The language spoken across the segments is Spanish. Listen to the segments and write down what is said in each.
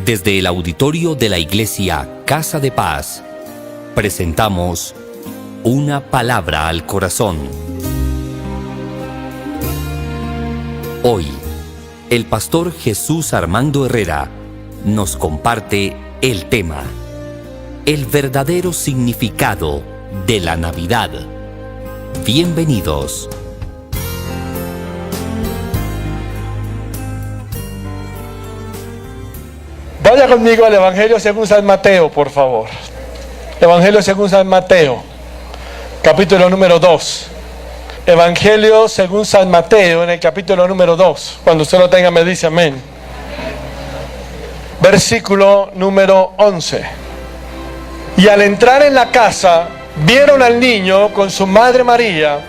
Desde el auditorio de la Iglesia Casa de Paz, presentamos Una Palabra al Corazón. Hoy, el pastor Jesús Armando Herrera nos comparte el tema: el verdadero significado de la Navidad. Bienvenidos. Vaya conmigo al Evangelio según San Mateo, por favor. Evangelio según San Mateo, capítulo número 2. Evangelio según San Mateo, en el capítulo número 2. Cuando usted lo tenga me dice amén. Versículo número 11. Y al entrar en la casa, vieron al niño con su madre María,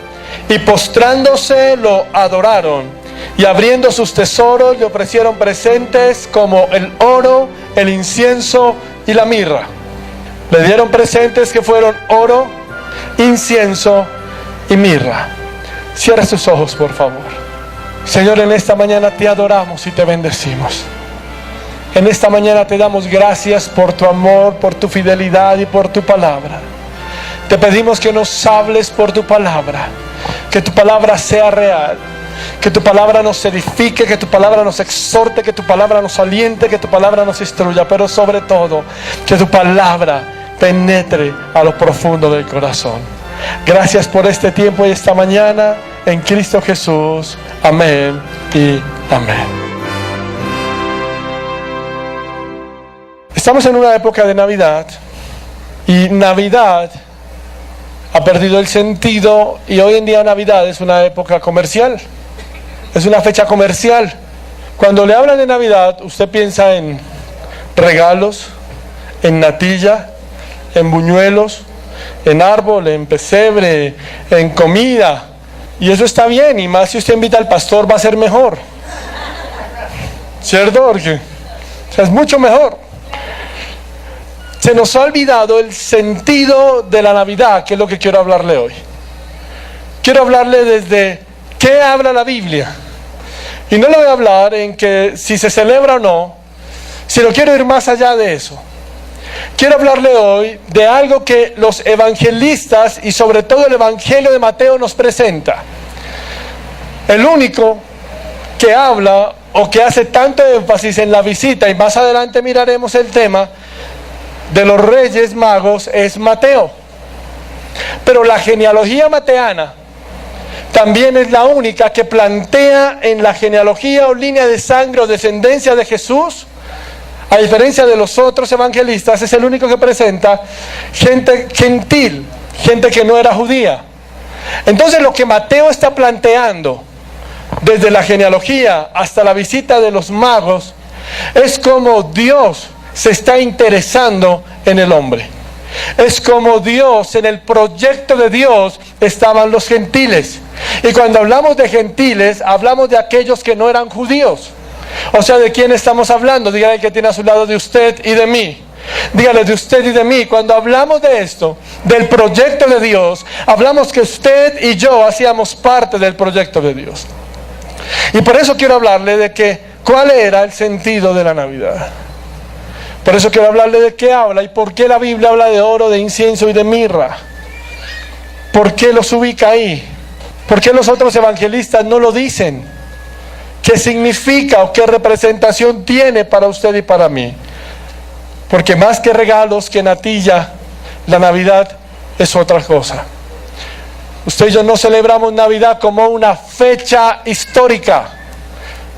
y postrándose lo adoraron. Y abriendo sus tesoros le ofrecieron presentes como el oro, el incienso y la mirra. Le dieron presentes que fueron oro, incienso y mirra. Cierra sus ojos, por favor. Señor, en esta mañana te adoramos y te bendecimos. En esta mañana te damos gracias por tu amor, por tu fidelidad y por tu palabra. Te pedimos que nos hables por tu palabra, que tu palabra sea real, que tu palabra nos edifique, que tu palabra nos exhorte, que tu palabra nos aliente, que tu palabra nos instruya, pero sobre todo, que tu palabra penetre a lo profundo del corazón. Gracias por este tiempo y esta mañana, en Cristo Jesús. Amén y amén. Estamos en una época de Navidad, y Navidad ha perdido el sentido, y hoy en día Navidad es una época comercial. Es una fecha comercial. Cuando le hablan de Navidad, usted piensa en regalos, en natilla, en buñuelos, en árbol, en pesebre, en comida. Y eso está bien, y más si usted invita al pastor va a ser mejor. ¿Cierto? Porque es mucho mejor. Se nos ha olvidado el sentido de la Navidad, que es lo que quiero hablarle hoy. Quiero hablarle desde ¿qué habla la Biblia? Y no le voy a hablar en que si se celebra o no, sino quiero ir más allá de eso. Quiero hablarle hoy de algo que los evangelistas y sobre todo el Evangelio de Mateo nos presenta. El único que habla o que hace tanto énfasis en la visita, y más adelante miraremos el tema de los Reyes Magos, es Mateo. Pero la genealogía mateana también es la única que plantea en la genealogía o línea de sangre o descendencia de Jesús, a diferencia de los otros evangelistas, es el único que presenta gente gentil, gente que no era judía. Entonces lo que Mateo está planteando, desde la genealogía hasta la visita de los magos, es como Dios se está interesando en el hombre. Es como Dios, en el proyecto de Dios estaban los gentiles. Y cuando hablamos de gentiles, hablamos de aquellos que no eran judíos. O sea, ¿de quién estamos hablando? Dígale que tiene a su lado de usted y de mí. Dígale de usted y de mí. Cuando hablamos de esto, del proyecto de Dios, hablamos que usted y yo hacíamos parte del proyecto de Dios. Y por eso quiero hablarle de que, ¿cuál era el sentido de la Navidad? Por eso quiero hablarle de qué habla y por qué la Biblia habla de oro, de incienso y de mirra. ¿Por qué los ubica ahí? ¿Por qué los otros evangelistas no lo dicen? ¿Qué significa o qué representación tiene para usted y para mí? Porque más que regalos, que natilla, la Navidad es otra cosa. Usted y yo no celebramos Navidad como una fecha histórica,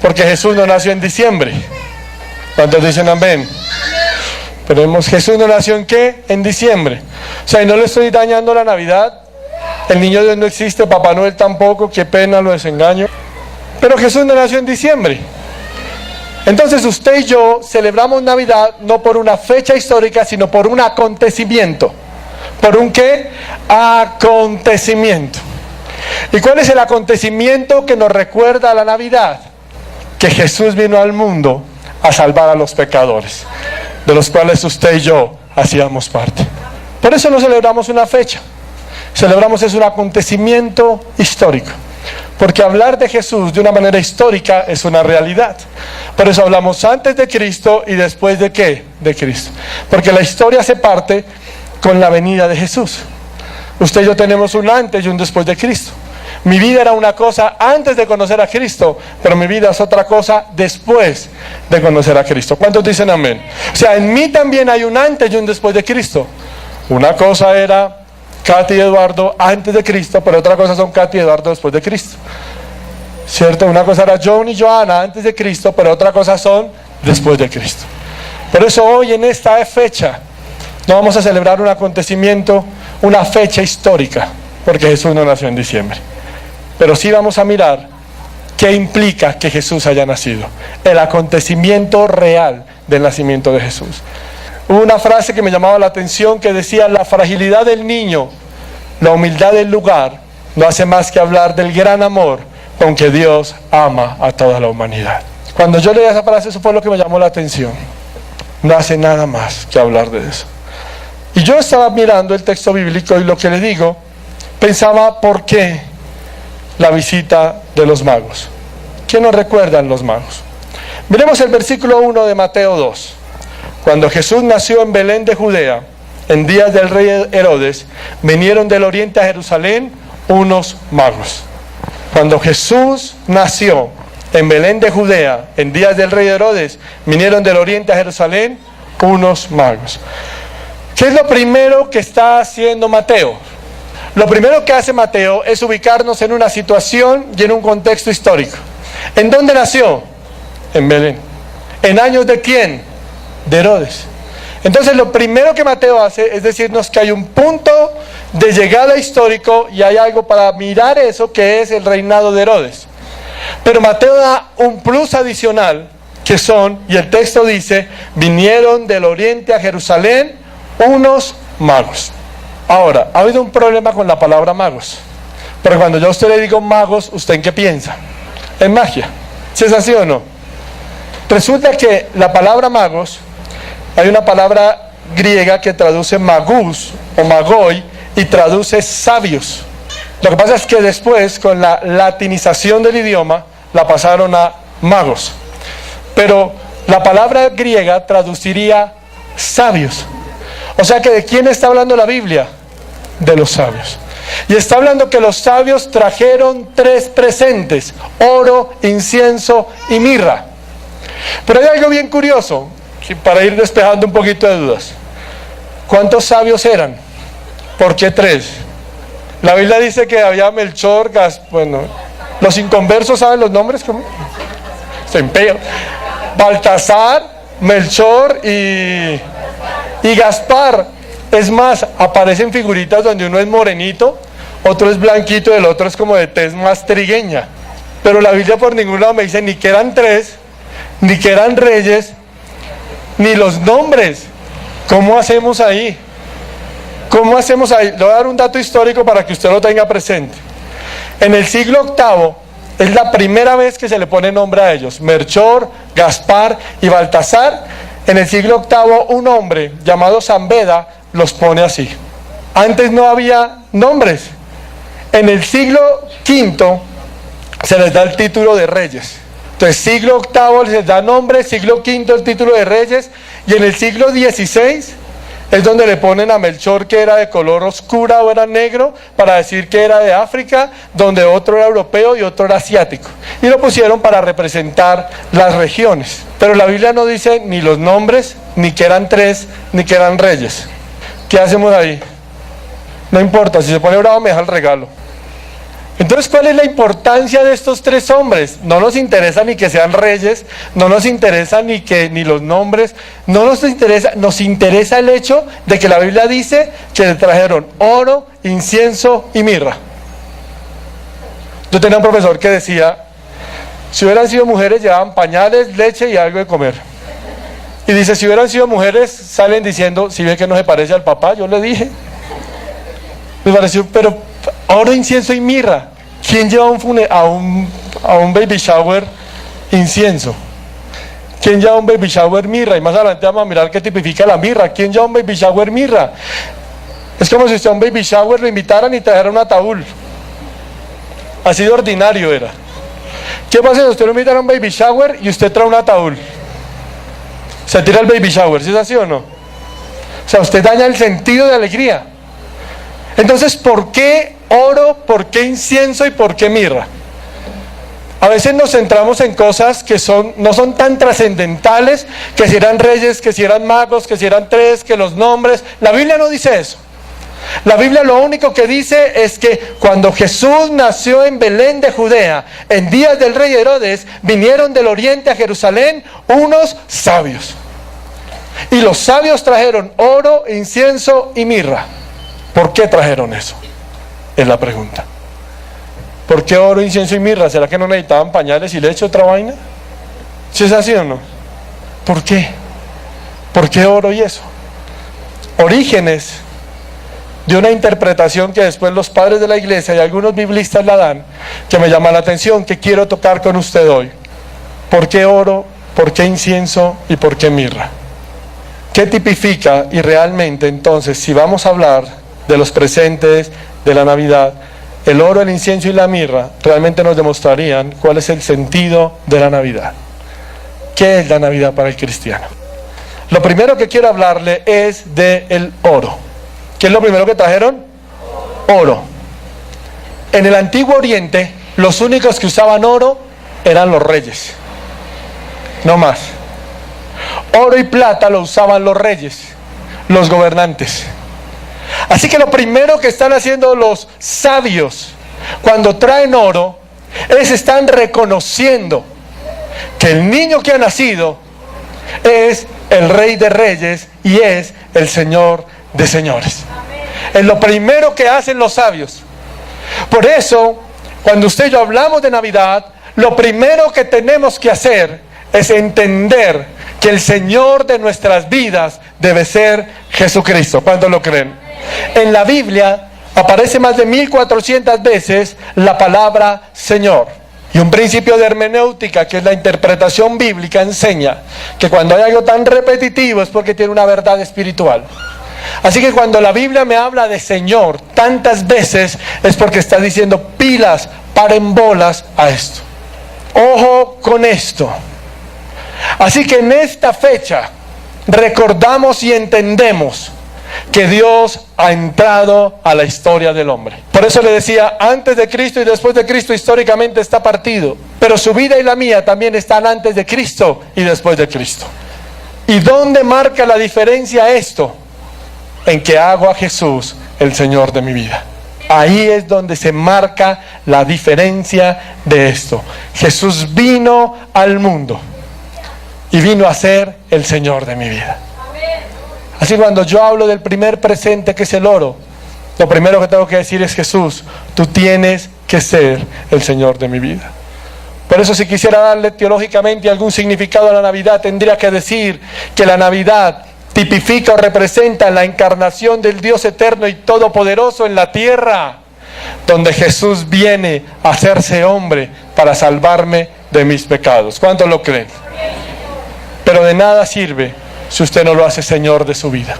porque Jesús no nació en diciembre. ¿Cuántos dicen amén? Pero Jesús no nació ¿en qué? En diciembre. O sea, y no le estoy dañando la Navidad. El niño Dios no existe, Papá Noel tampoco, qué pena, lo desengaño. Pero Jesús no nació en diciembre. Entonces usted y yo celebramos Navidad no por una fecha histórica, sino por un acontecimiento. ¿Por un qué? Acontecimiento. ¿Y cuál es el acontecimiento que nos recuerda a la Navidad? Que Jesús vino al mundo a salvar a los pecadores, de los cuales usted y yo hacíamos parte. Por eso no celebramos una fecha, celebramos es un acontecimiento histórico. Porque hablar de Jesús de una manera histórica es una realidad. Por eso hablamos antes de Cristo y después de ¿qué? De Cristo. Porque la historia se parte con la venida de Jesús. Usted y yo tenemos un antes y un después de Cristo. Mi vida era una cosa antes de conocer a Cristo, pero mi vida es otra cosa después de conocer a Cristo. ¿Cuántos dicen amén? O sea, en mí también hay un antes y un después de Cristo. Una cosa era Katy y Eduardo antes de Cristo, pero otra cosa son Katy y Eduardo después de Cristo. ¿Cierto? Una cosa era John y Johanna antes de Cristo, pero otra cosa son después de Cristo. Por eso hoy en esta fecha no vamos a celebrar un acontecimiento, una fecha histórica, porque Jesús no nació en diciembre. Pero sí vamos a mirar qué implica que Jesús haya nacido, el acontecimiento real del nacimiento de Jesús. Hubo una frase que me llamaba la atención que decía: la fragilidad del niño, la humildad del lugar, no hace más que hablar del gran amor con que Dios ama a toda la humanidad. Cuando yo leí esa frase, eso fue lo que me llamó la atención. No hace nada más que hablar de eso. Y yo estaba mirando el texto bíblico y lo que le digo, pensaba, ¿por qué la visita de los magos? ¿Qué nos recuerdan los magos? Miremos el versículo 1 de Mateo 2. Cuando Jesús nació en Belén de Judea, en días del rey Herodes, vinieron del oriente a Jerusalén unos magos. Cuando Jesús nació en Belén de Judea, en días del rey Herodes, vinieron del oriente a Jerusalén unos magos. ¿Qué es lo primero que está haciendo Mateo? Lo primero que hace Mateo es ubicarnos en una situación y en un contexto histórico. ¿En dónde nació? En Belén. ¿En años de quién? De Herodes. Entonces lo primero que Mateo hace es decirnos que hay un punto de llegada histórico y hay algo para mirar eso, que es el reinado de Herodes. Pero Mateo da un plus adicional, que son, y el texto dice, vinieron del oriente a Jerusalén unos magos. Ahora, ha habido un problema con la palabra magos, pero cuando yo a usted le digo magos, ¿usted en qué piensa? En magia. ¿Sí es así o no? Resulta que la palabra magos, hay una palabra griega que traduce magus o magoi y traduce sabios. Lo que pasa es que después, con la latinización del idioma, la pasaron a magos. Pero la palabra griega traduciría sabios. O sea que ¿de quién está hablando la Biblia? De los sabios. Y está hablando que los sabios trajeron 3 presentes: oro, incienso y mirra. Pero hay algo bien curioso, para ir despejando un poquito de dudas. ¿Cuántos sabios eran? ¿Por qué 3? La Biblia dice que había Melchor, bueno, los inconversos saben los nombres, ¿cómo? Baltasar, Melchor y Gaspar. Es más, aparecen figuritas donde uno es morenito, otro es blanquito y el otro es como de tez más trigueña. Pero la Biblia por ningún lado me dice ni que eran 3, ni que eran reyes, ni los nombres. ¿Cómo hacemos ahí? ¿Cómo hacemos ahí? Le voy a dar un dato histórico para que usted lo tenga presente. En el siglo VIII es la primera vez que se le pone nombre a ellos. Melchor, Gaspar y Baltasar. En el siglo VIII un hombre llamado San Beda los pone así. Antes no había nombres. En el siglo V se les da el título de reyes. Entonces siglo VIII les da nombre, siglo V el título de reyes, y en el siglo XVI es donde le ponen a Melchor, que era de color oscura o era negro, para decir que era de África, donde otro era europeo y otro era asiático. Y lo pusieron para representar las regiones. Pero la Biblia no dice ni los nombres, ni que eran 3, ni que eran reyes. ¿Qué hacemos ahí? No importa, si se pone bravo me deja el regalo. Entonces, ¿cuál es la importancia de estos 3 hombres? No nos interesa ni que sean reyes, no nos interesa ni los nombres, no nos interesa el hecho de que la Biblia dice que le trajeron oro, incienso y mirra. Yo tenía un profesor que decía, si hubieran sido mujeres llevaban pañales, leche y algo de comer. Y dice, si hubieran sido mujeres, salen diciendo, si ve que no se parece al papá, yo le dije. Me pareció, pero oro, incienso y mirra. ¿Quién lleva a un baby shower incienso? ¿Quién lleva un baby shower mirra? Y más adelante vamos a mirar qué tipifica la mirra. ¿Quién lleva un baby shower mirra? Es como si usted a un baby shower lo invitaran y trajeran un ataúd. así de ordinario era. ¿Qué pasa si usted lo invita a un baby shower y usted trae un ataúd? Se tira el baby shower, ¿sí es así o no? O sea, usted daña el sentido de alegría. Entonces, ¿por qué oro, por qué incienso y por qué mirra? A veces nos centramos en cosas que no son tan trascendentales, que si eran reyes, que si eran magos, que si eran tres, que los nombres. La Biblia no dice eso. La Biblia lo único que dice es que cuando Jesús nació en Belén de Judea, en días del rey Herodes, vinieron del oriente a Jerusalén unos sabios. Y los sabios trajeron oro, incienso y mirra. ¿Por qué trajeron eso? Es la pregunta. ¿Por qué oro, incienso y mirra? ¿Será que no necesitaban pañales y leche, otra vaina? ¿Sí es así o no? ¿Por qué? ¿Por qué oro y eso? Orígenes de una interpretación que después los padres de la iglesia y algunos biblistas la dan, que me llama la atención, que quiero tocar con usted hoy. ¿Por qué oro? ¿Por qué incienso? ¿Y por qué mirra? ¿Qué tipifica? Y realmente entonces, si vamos a hablar de los presentes, de la Navidad, el oro, el incienso y la mirra realmente nos demostrarían cuál es el sentido de la Navidad. ¿Qué es la Navidad para el cristiano? Lo primero que quiero hablarle es del oro. ¿Qué es lo primero que trajeron? Oro. En el Antiguo Oriente, los únicos que usaban oro eran los reyes. No más. Oro y plata lo usaban los reyes, los gobernantes. Así que lo primero que están haciendo los sabios cuando traen oro es están reconociendo que el niño que ha nacido es el Rey de Reyes y es el Señor de Señores. Es lo primero que hacen los sabios. Por eso, cuando usted y yo hablamos de Navidad, lo primero que tenemos que hacer es entender que el Señor de nuestras vidas debe ser Jesucristo. ¿Cuántos lo creen? En la Biblia aparece más de 1400 veces la palabra Señor. Y un principio de hermenéutica, que es la interpretación bíblica, enseña que cuando hay algo tan repetitivo es porque tiene una verdad espiritual. Así que cuando la Biblia me habla de Señor tantas veces es porque está diciendo pilas, paren bolas a esto. Ojo con esto. Así que en esta fecha recordamos y entendemos que Dios ha entrado a la historia del hombre. Por eso le decía, antes de Cristo y después de Cristo históricamente está partido, pero su vida y la mía también están antes de Cristo y después de Cristo. ¿Y dónde marca la diferencia esto? En que hago a Jesús el Señor de mi vida. Ahí es donde se marca la diferencia de esto. Jesús vino al mundo y vino a ser el Señor de mi vida. Así cuando yo hablo del primer presente que es el oro, lo primero que tengo que decir es: Jesús, tú tienes que ser el Señor de mi vida. Por eso, si quisiera darle teológicamente algún significado a la Navidad, tendría que decir que la Navidad tipifica o representa la encarnación del Dios eterno y todopoderoso en la tierra, donde Jesús viene a hacerse hombre para salvarme de mis pecados. ¿Cuántos lo creen? Pero de nada sirve si usted no lo hace Señor de su vida.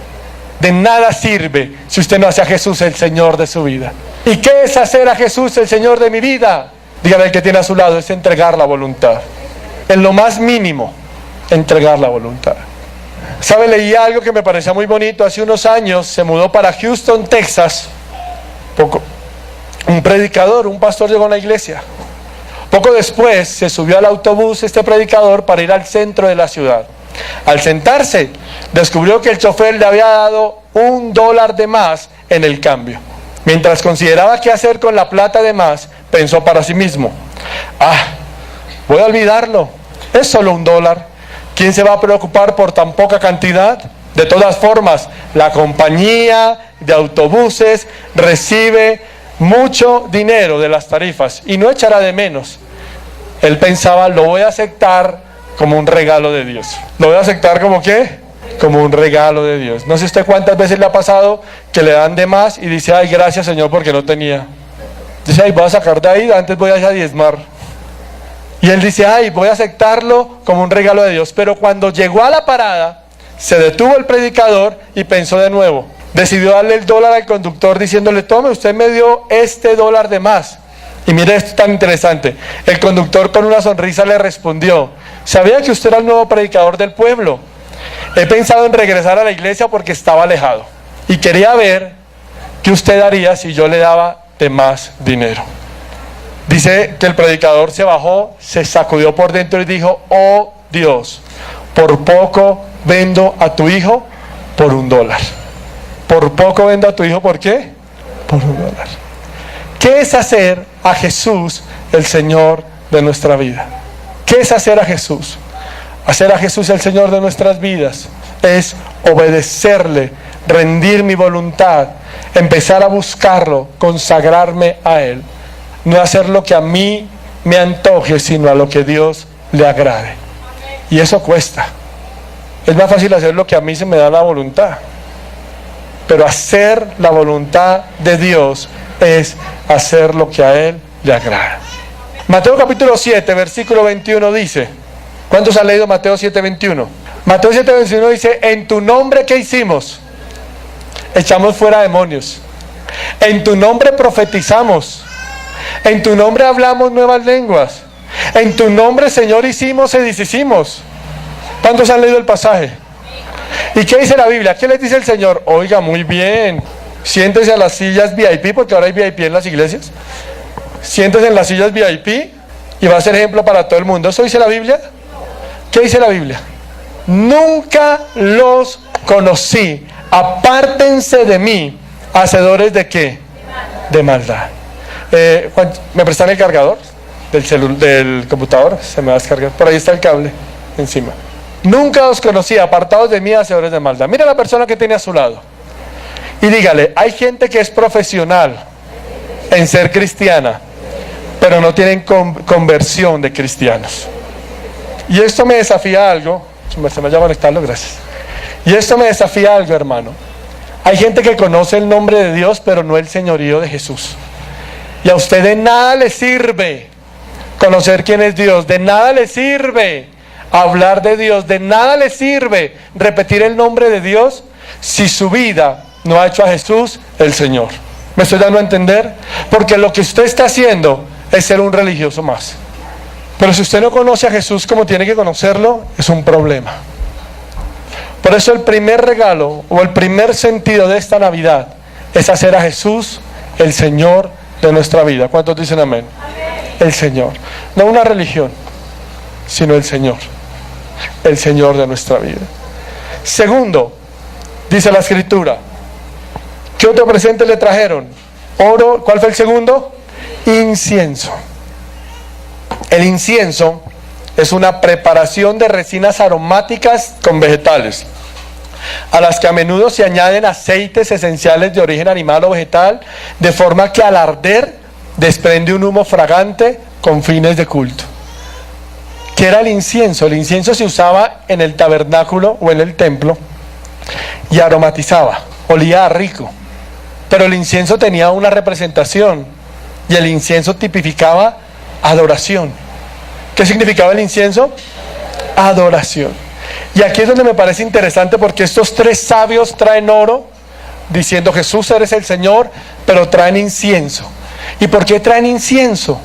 De nada sirve si usted no hace a Jesús el Señor de su vida. ¿Y qué es hacer a Jesús el Señor de mi vida? Dígale al que tiene a su lado, es entregar la voluntad. En lo más mínimo, entregar la voluntad. ¿Sabe? Leí algo que me parecía muy bonito. Hace unos años se mudó para Houston, Texas. Un predicador, un pastor llegó a una iglesia. Poco después se subió al autobús este predicador para ir al centro de la ciudad. Al sentarse, descubrió que el chofer le había dado $1 de más en el cambio. Mientras consideraba qué hacer con la plata de más, pensó para sí mismo: voy a olvidarlo, es solo $1. ¿Quién se va a preocupar por tan poca cantidad? De todas formas, la compañía de autobuses recibe mucho dinero de las tarifas y no echará de menos. Él pensaba: lo voy a aceptar como un regalo de Dios. ¿Lo voy a aceptar como qué? Como un regalo de Dios. No sé usted cuántas veces le ha pasado que le dan de más y dice: ay, gracias Señor porque no tenía. Dice: ay, voy a sacar de ahí, antes voy a ir a diezmar. Y él dice: ay, voy a aceptarlo como un regalo de Dios. Pero cuando llegó a la parada, se detuvo el predicador y pensó de nuevo. Decidió darle $1 al conductor diciéndole: tome, usted me dio $1 de más. Y mire esto tan interesante. El conductor con una sonrisa le respondió: sabía que usted era el nuevo predicador del pueblo. He pensado en regresar a la iglesia porque estaba alejado. Y quería ver qué usted haría si yo le daba de más dinero. Dice que el predicador se bajó, se sacudió por dentro y dijo: oh Dios, por poco vendo a tu hijo por $1. Por poco vendo a tu hijo, ¿por qué? Por $1. ¿Qué es hacer a Jesús el Señor de nuestra vida? ¿Qué es hacer a Jesús? Hacer a Jesús el Señor de nuestras vidas es obedecerle, rendir mi voluntad, empezar a buscarlo, consagrarme a Él. No hacer lo que a mí me antoje, sino a lo que Dios le agrade. Y eso cuesta. Es más fácil hacer lo que a mí se me da la voluntad. Pero hacer la voluntad de Dios es hacer lo que a Él le agrada. Mateo capítulo 7, versículo 21 dice, ¿cuántos han leído Mateo 7, 21? Mateo 7, 21 dice: en tu nombre, ¿qué hicimos? Echamos fuera demonios. En tu nombre profetizamos. En tu nombre hablamos nuevas lenguas. En tu nombre, Señor, hicimos y deshicimos. ¿Cuántos han leído el pasaje? ¿Y qué dice la Biblia? ¿Qué les dice el Señor? Oiga, muy bien, siéntese a las sillas VIP, porque ahora hay VIP en las iglesias. Siéntese en las sillas VIP y va a ser ejemplo para todo el mundo. ¿Eso dice la Biblia? ¿Qué dice la Biblia? Nunca los conocí. Apártense de mí, hacedores de ¿qué? De maldad. ¿Me prestan el cargador del computador? Se me va a descargar. Por ahí está el cable encima. Nunca os conocí, apartados de mí, hacedores de maldad. Mira a la persona que tiene a su lado y dígale: hay gente que es profesional en ser cristiana, pero no tienen conversión de cristianos. Y esto me desafía algo. Se me vaya a conectarlo, gracias. Y esto me desafía algo, hermano. Hay gente que conoce el nombre de Dios, pero no el señorío de Jesús. Y a usted de nada le sirve conocer quién es Dios, de nada le sirve hablar de Dios, de nada le sirve repetir el nombre de Dios si su vida no ha hecho a Jesús el Señor. ¿Me estoy dando a entender? Porque lo que usted está haciendo es ser un religioso más. Pero si usted no conoce a Jesús como tiene que conocerlo, es un problema. Por eso el primer regalo o el primer sentido de esta Navidad es hacer a Jesús el Señor de nuestra vida. ¿Cuántos dicen amén? Amén. El Señor. No una religión, sino el Señor. El Señor de nuestra vida. Segundo, dice la Escritura, ¿qué otro presente le trajeron? Oro. ¿Cuál fue el segundo? Incienso. El incienso es una preparación de resinas aromáticas con vegetales, a las que a menudo se añaden aceites esenciales de origen animal o vegetal, de forma que al arder desprende un humo fragante con fines de culto. ¿Qué era el incienso? El incienso se usaba en el tabernáculo o en el templo y aromatizaba, olía rico. Pero el incienso tenía una representación y el incienso tipificaba adoración. ¿Qué significaba el incienso? Adoración. Y aquí es donde me parece interesante, porque estos tres sabios traen oro diciendo: Jesús, eres el Señor, pero traen incienso. ¿Y por qué traen incienso?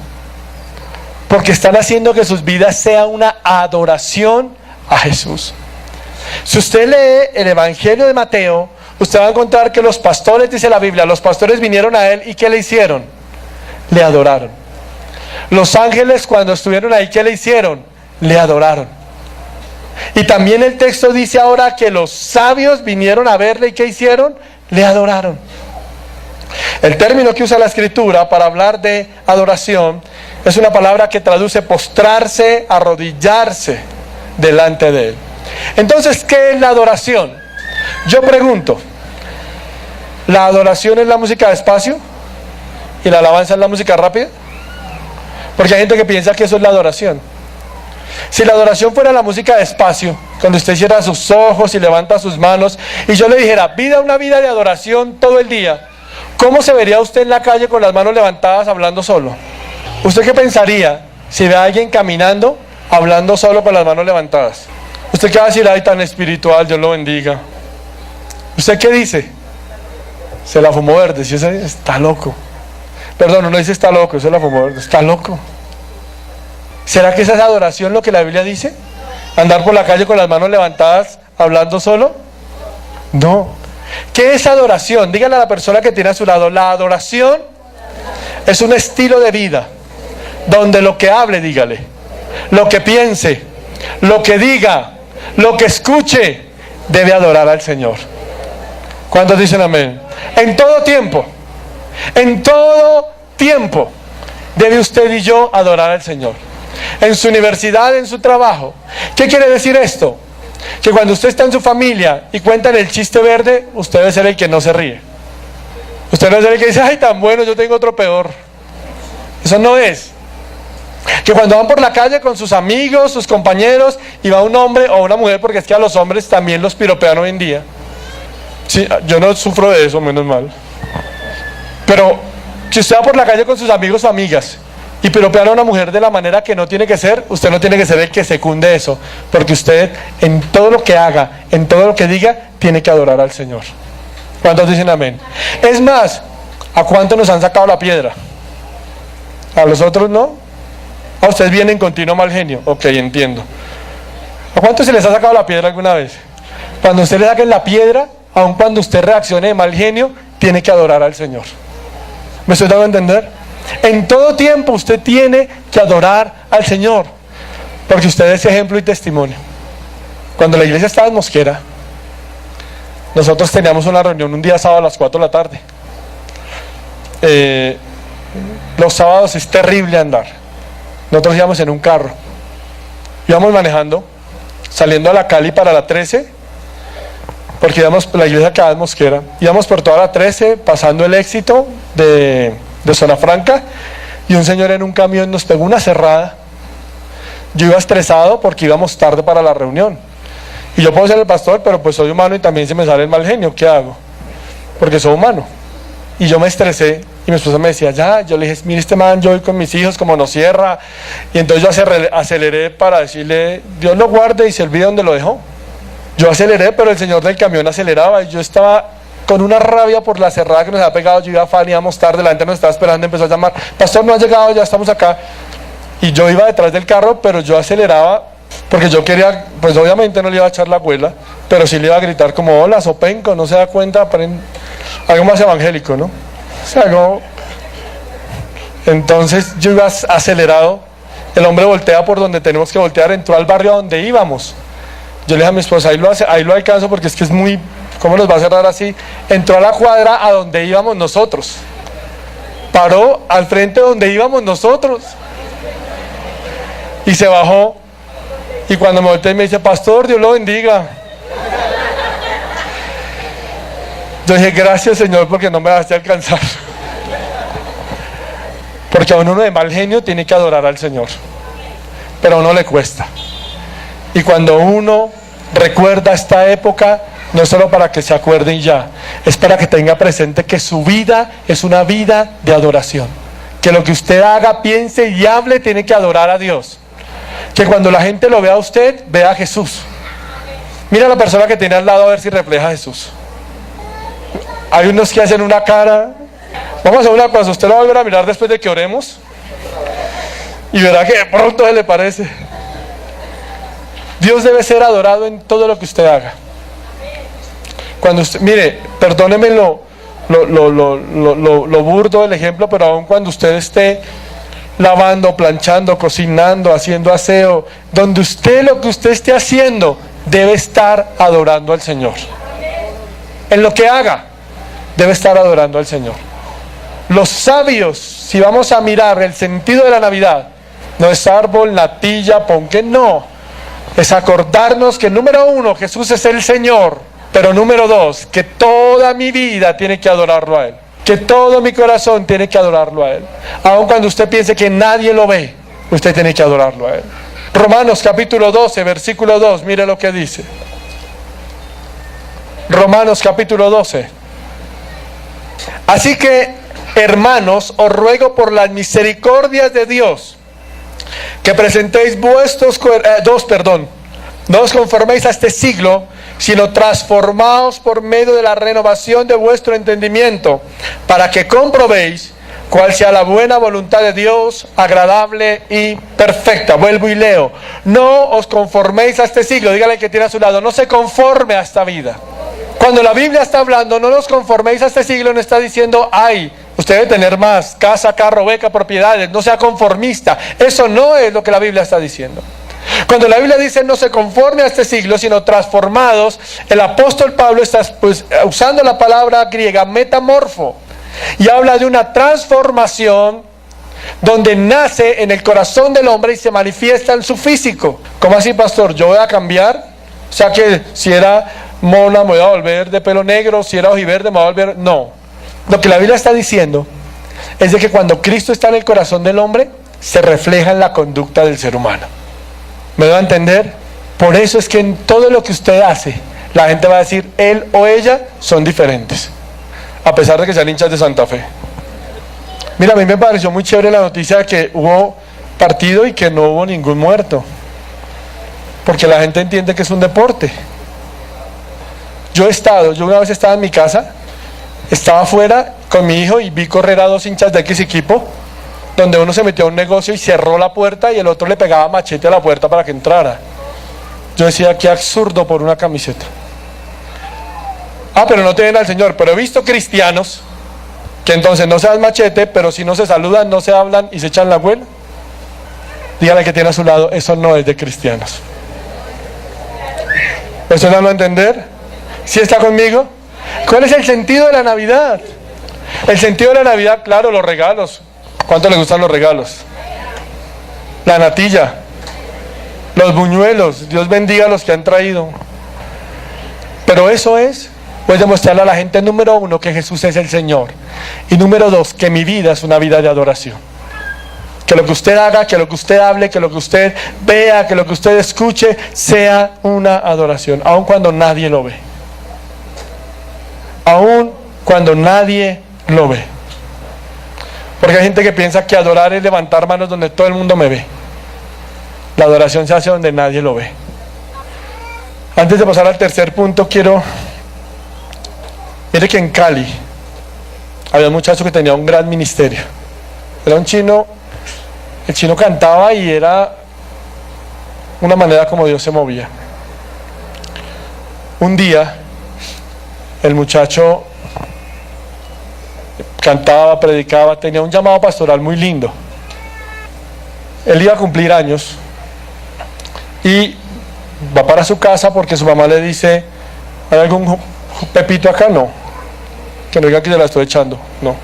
Porque están haciendo que sus vidas sea una adoración a Jesús. Si usted lee el Evangelio de Mateo, usted va a encontrar que los pastores, dice la Biblia, los pastores vinieron a Él y ¿qué le hicieron? Le adoraron. Los ángeles, cuando estuvieron ahí, ¿qué le hicieron? Le adoraron. Y también el texto dice ahora que los sabios vinieron a verle y ¿qué hicieron? Le adoraron. El término que usa la Escritura para hablar de adoración es una palabra que traduce postrarse, arrodillarse delante de Él. Entonces, ¿qué es la adoración? Yo pregunto, ¿la adoración es la música despacio y la alabanza es la música rápida? Porque hay gente que piensa que eso es la adoración. Si la adoración fuera la música despacio, cuando usted cierra sus ojos y levanta sus manos, y yo le dijera, una vida de adoración todo el día, ¿cómo se vería usted en la calle con las manos levantadas hablando solo? ¿Usted qué pensaría si ve a alguien caminando, hablando solo con las manos levantadas? ¿Usted qué va a decir? Ay, tan espiritual, Dios lo bendiga. ¿Usted qué dice? Se la fumó verde, si usted está loco. Perdón, uno dice está loco, eso es la fumó, está loco. ¿Será que esa es adoración lo que la Biblia dice? ¿Andar por la calle con las manos levantadas hablando solo? No. ¿Qué es adoración? Díganle a la persona que tiene a su lado, la adoración es un estilo de vida donde lo que hable, dígale, lo que piense, lo que diga, lo que escuche, debe adorar al Señor. ¿Cuántos dicen amén? En todo tiempo debe usted y yo adorar al Señor. En su universidad, en su trabajo. ¿Qué quiere decir esto? Que cuando usted está en su familia y cuentan el chiste verde, usted debe ser el que no se ríe. Usted debe ser el que dice, ay, tan bueno, yo tengo otro peor. Eso no es. Que cuando van por la calle con sus amigos, sus compañeros, y va un hombre o una mujer, porque es que a los hombres también los piropean hoy en día. Sí, yo no sufro de eso, menos mal. Pero si usted va por la calle con sus amigos o amigas y piropean a una mujer de la manera que no tiene que ser, usted no tiene que ser el que secunde eso, porque usted en todo lo que haga, en todo lo que diga, tiene que adorar al Señor. ¿Cuántos dicen amén? Es más, ¿a cuánto nos han sacado la piedra? ¿A los otros no? ¿A ustedes vienen en continuo mal genio? Ok, entiendo. ¿A cuánto se les ha sacado la piedra alguna vez? Cuando usted le saquen la piedra, aun cuando usted reaccione de mal genio, tiene que adorar al Señor. ¿Me estoy dando a entender? En todo tiempo usted tiene que adorar al Señor, porque usted es ejemplo y testimonio. Cuando la iglesia estaba en Mosquera, nosotros teníamos una reunión un día sábado a las 4 de la tarde. Los sábados es terrible andar. Nosotros íbamos en un carro, íbamos manejando, saliendo a la Cali para la 13, porque íbamos, la iglesia quedaba en Mosquera, íbamos por toda la 13, pasando el Éxito de Zona Franca, y un señor en un camión nos pegó una cerrada. Yo iba estresado porque íbamos tarde para la reunión, y yo puedo ser el pastor, pero pues soy humano y también se me sale el mal genio. ¿Qué hago? Porque soy humano. Y yo me estresé, y mi esposa me decía, ya, yo le dije, mire este man, yo voy con mis hijos, como nos cierra, y entonces yo aceleré para decirle, Dios lo guarde y se olvide donde lo dejó. Yo aceleré, pero el señor del camión aceleraba, y yo estaba con una rabia por la cerrada que nos había pegado. Yo iba afán, íbamos tarde, la gente nos estaba esperando, empezó a llamar, pastor, no ha llegado, ya estamos acá. Y yo iba detrás del carro, pero yo aceleraba, porque yo quería, pues obviamente no le iba a echar la cuela, pero sí le iba a gritar como, hola, sopenco, no se da cuenta, algo más evangélico, ¿no? O sea, algo... Entonces yo iba acelerado, el hombre voltea por donde tenemos que voltear, entró al barrio a donde íbamos. Yo le dije a mi esposa, ahí lo alcanzo porque es que es muy... ¿Cómo nos va a cerrar así? Entró a la cuadra a donde íbamos nosotros. Paró al frente donde íbamos nosotros. Y se bajó. Y cuando me volteé me dice, pastor, Dios lo bendiga. Yo dije, gracias Señor porque no me dejaste alcanzar. Porque a uno de mal genio tiene que adorar al Señor. Pero a uno le cuesta. Y cuando uno recuerda esta época, no es solo para que se acuerden ya, es para que tenga presente que su vida es una vida de adoración. Que lo que usted haga, piense y hable tiene que adorar a Dios. Que cuando la gente lo vea a usted, vea a Jesús. Mira a la persona que tiene al lado a ver si refleja a Jesús. Hay unos que hacen una cara. Vamos a hacer una cosa, usted lo va a volver a mirar después de que oremos y verá que de pronto se le parece. Dios debe ser adorado en todo lo que usted haga. Cuando usted, mire, perdóneme lo burdo del ejemplo, pero aun cuando usted esté lavando, planchando, cocinando, haciendo aseo, donde usted, lo que usted esté haciendo, debe estar adorando al Señor. En lo que haga, debe estar adorando al Señor. Los sabios, si vamos a mirar el sentido de la Navidad, no es árbol, natilla, ponque, no. Es acordarnos que número uno, Jesús es el Señor, pero número dos, que toda mi vida tiene que adorarlo a Él. Que todo mi corazón tiene que adorarlo a Él. Aun cuando usted piense que nadie lo ve, usted tiene que adorarlo a Él. Romanos capítulo 12, versículo 2, mire lo que dice. Romanos capítulo 12. Así que, hermanos, os ruego por las misericordias de Dios, que presentéis no os conforméis a este siglo, sino transformaos por medio de la renovación de vuestro entendimiento, para que comprobéis cuál sea la buena voluntad de Dios, agradable y perfecta. Vuelvo y leo. No os conforméis a este siglo. Dígale que tiene a su lado, no se conforme a esta vida. Cuando la Biblia está hablando, no nos conforméis a este siglo, no está diciendo, ay, usted debe tener más, casa, carro, beca, propiedades, no sea conformista. Eso no es lo que la Biblia está diciendo. Cuando la Biblia dice no se conforme a este siglo, sino transformados, el apóstol Pablo está usando la palabra griega metamorfo y habla de una transformación donde nace en el corazón del hombre y se manifiesta en su físico. ¿Cómo así, pastor? ¿Yo voy a cambiar? O sea que si era mona me voy a volver de pelo negro, si era ojiverde me voy a volver... No. Lo que la Biblia está diciendo es de que cuando Cristo está en el corazón del hombre, se refleja en la conducta del ser humano. ¿Me doy a entender? Por eso es que en todo lo que usted hace, la gente va a decir, él o ella son diferentes, a pesar de que sean hinchas de Santa Fe. Mira, a mí me pareció muy chévere la noticia de que hubo partido y que no hubo ningún muerto, porque la gente entiende que es un deporte. Yo una vez estaba en mi casa, estaba afuera con mi hijo y vi correr a 2 hinchas de X equipo, donde uno se metió a un negocio y cerró la puerta y el otro le pegaba machete a la puerta para que entrara. Yo decía, qué absurdo por una camiseta. Pero no tienen al Señor. Pero he visto cristianos que entonces no se dan machete, pero si no se saludan, no se hablan y se echan la abuela. Dígale que tiene a su lado, eso no es de cristianos. ¿Eso no lo va a entender? ¿Sí está conmigo? ¿Cuál es el sentido de la Navidad? El sentido de la Navidad, claro, los regalos. ¿Cuánto les gustan los regalos? La natilla, los buñuelos, Dios bendiga a los que han traído. Pero eso es, pues, demostrarle a la gente, número 1, que Jesús es el Señor. Y número 2, que mi vida es una vida de adoración. Que lo que usted haga, que lo que usted hable, que lo que usted vea, que lo que usted escuche, sea una adoración, aun cuando nadie lo ve. Aun cuando nadie lo ve. Porque hay gente que piensa que adorar es levantar manos donde todo el mundo me ve. La adoración se hace donde nadie lo ve. Antes de pasar al tercer punto, mire que en Cali había un muchacho que tenía un gran ministerio. Era un chino, el chino cantaba y era una manera como Dios se movía. Un día, el muchacho cantaba, predicaba, tenía un llamado pastoral muy lindo. Él iba a cumplir años y va para su casa porque su mamá le dice, ¿hay algún pepito acá? No. Que no diga que se la estoy echando. No.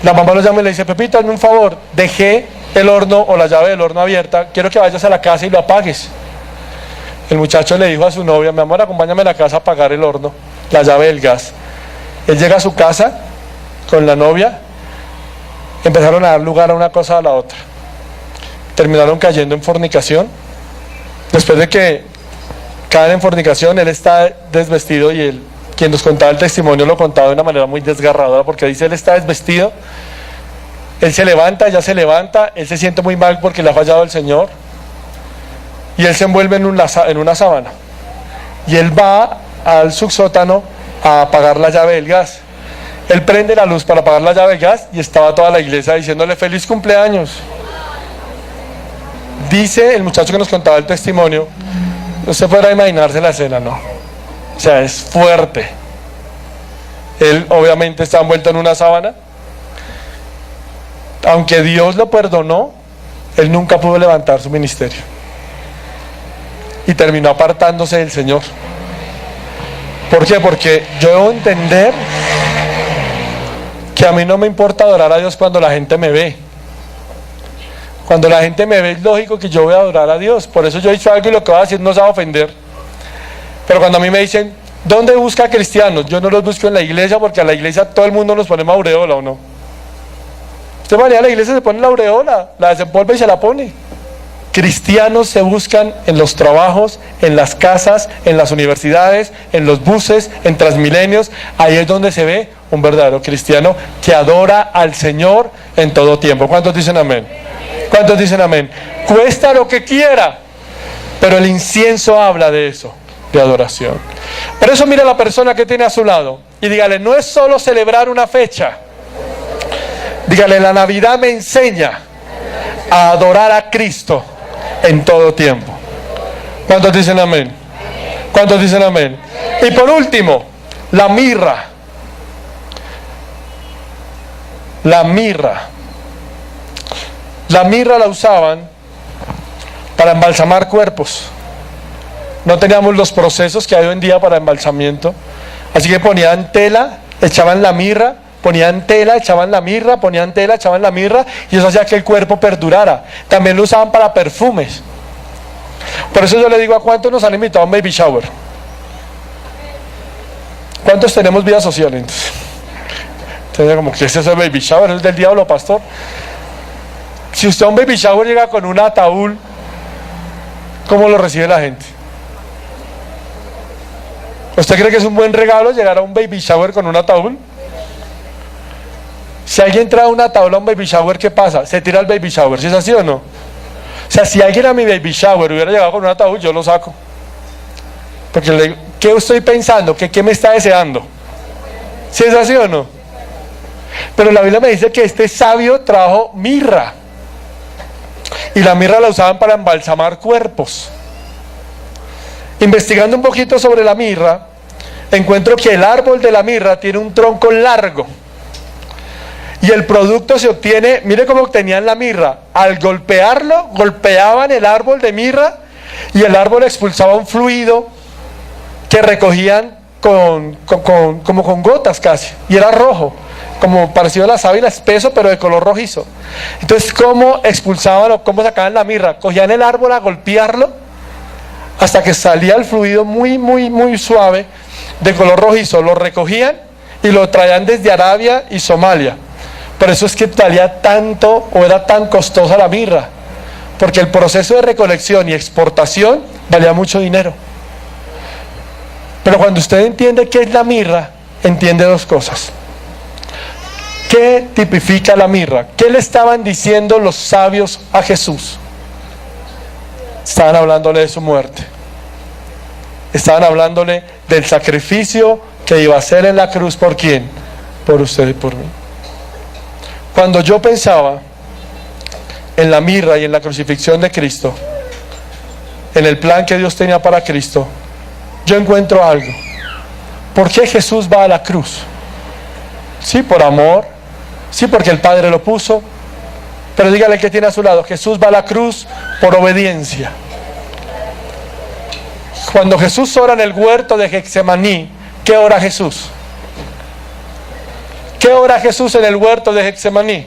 La mamá lo llama y le dice, Pepito, hazme un favor, dejé el horno o la llave del horno abierta, quiero que vayas a la casa y lo apagues. El muchacho le dijo a su novia, mi amor, acompáñame a la casa a apagar el horno, la llave del gas. Él llega a su casa con la novia, empezaron a dar lugar a una cosa a la otra. Terminaron cayendo en fornicación. Después de que caen en fornicación, él está desvestido y quien nos contaba el testimonio lo contaba de una manera muy desgarradora, porque dice, él está desvestido, él se levanta, ella se levanta, él se siente muy mal porque le ha fallado el Señor y él se envuelve en una sábana y él va al subsótano a apagar la llave del gas. Él prende la luz para apagar la llave del gas y estaba toda la iglesia diciéndole feliz cumpleaños. Dice el muchacho que nos contaba el testimonio, usted podrá imaginarse la escena, ¿no? O sea, es fuerte. Él obviamente está envuelto en una sábana. Aunque Dios lo perdonó, él nunca pudo levantar su ministerio y terminó apartándose del Señor. ¿Por qué? Porque yo debo entender que a mí no me importa adorar a Dios cuando la gente me ve. Cuando la gente me ve es lógico que yo voy a adorar a Dios. Por eso yo he dicho algo y lo que voy a decir no se va a ofender. Pero cuando a mí me dicen, ¿dónde busca cristianos? Yo no los busco en la iglesia, porque a la iglesia todo el mundo nos pone aureola, ¿o no? Usted va a la iglesia, se pone la aureola, la desempolva y se la pone. Cristianos se buscan en los trabajos, en las casas, en las universidades, en los buses, en Transmilenios. Ahí es donde se ve un verdadero cristiano que adora al Señor en todo tiempo. ¿Cuántos dicen amén? ¿Cuántos dicen amén? Cuesta lo que quiera, pero el incienso habla de eso, de adoración. Por eso mira a la persona que tiene a su lado y dígale, no es solo celebrar una fecha, Dígale, la Navidad me enseña a adorar a Cristo en todo tiempo. ¿Cuántos dicen amén? ¿Cuántos dicen amén? Y por último, la mirra. La mirra. La mirra la usaban para embalsamar cuerpos. No teníamos los procesos que hay hoy en día para embalsamiento. Así que ponían tela, echaban la mirra, ponían tela, echaban la mirra, ponían tela, echaban la mirra, y eso hacía que el cuerpo perdurara. También lo usaban para perfumes. Por eso yo le digo, ¿a cuántos nos han invitado a un baby shower? ¿Cuántos tenemos vida social entonces? Entonces, como que ese es el baby shower, es del diablo, pastor. Si usted a un baby shower llega con un ataúd, ¿cómo lo recibe la gente? ¿Usted cree que es un buen regalo llegar a un baby shower con un ataúd? Si alguien trae un ataúd a un baby shower, ¿qué pasa? Se tira el baby shower, ¿sí es así o no? O sea, si alguien a mi baby shower hubiera llegado con un ataúd, yo lo saco. Porque le digo, ¿qué estoy pensando? ¿Qué me está deseando? ¿Sí es así o no? Pero la Biblia me dice que este sabio trajo mirra. Y la mirra la usaban para embalsamar cuerpos. Investigando un poquito sobre la mirra, encuentro que el árbol de la mirra tiene un tronco largo. Y el producto se obtiene, mire cómo obtenían la mirra. Al golpearlo, golpeaban el árbol de mirra y el árbol expulsaba un fluido que recogían como con gotas casi. Y era rojo, como parecido a la sábila, espeso, pero de color rojizo. Entonces, ¿cómo expulsaban o cómo sacaban la mirra? Cogían el árbol a golpearlo hasta que salía el fluido muy suave, de color rojizo. Lo recogían y lo traían desde Arabia y Somalia. Por eso es que valía tanto o era tan costosa la mirra, porque el proceso de recolección y exportación valía mucho dinero. Pero cuando usted entiende qué es la mirra, entiende dos cosas. ¿Qué tipifica la mirra? ¿Qué le estaban diciendo los sabios a Jesús? Estaban hablándole de su muerte. Estaban hablándole del sacrificio que iba a hacer en la cruz. ¿Por quién? Por usted y por mí. Cuando yo pensaba en la mirra y en la crucifixión de Cristo, en el plan que Dios tenía para Cristo, yo encuentro algo. ¿Por qué Jesús va a la cruz? Sí, por amor. Sí, porque el Padre lo puso. Pero dígale que tiene a su lado, Jesús va a la cruz por obediencia. Cuando Jesús ora en el huerto de Getsemaní, ¿qué ora Jesús? ¿Qué ora Jesús en el huerto de Getsemaní?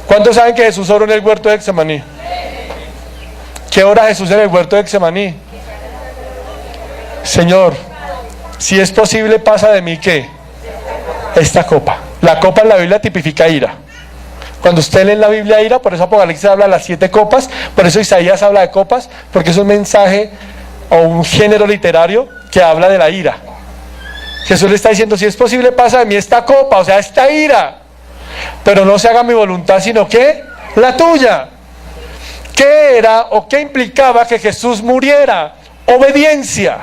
¿Cuántos saben que Jesús oró en el huerto de Getsemaní? ¿Qué ora Jesús en el huerto de Getsemaní? Señor, si es posible, pasa de mí, ¿qué? Esta copa. La copa en la Biblia tipifica ira. Cuando usted lee en la Biblia ira, por eso Apocalipsis habla de las 7 copas, por eso Isaías habla de copas, porque es un mensaje o un género literario que habla de la ira. Jesús le está diciendo, si es posible, pasa de mí esta copa, o sea, esta ira, pero no se haga mi voluntad, sino que la tuya. ¿Qué era o qué implicaba que Jesús muriera? Obediencia.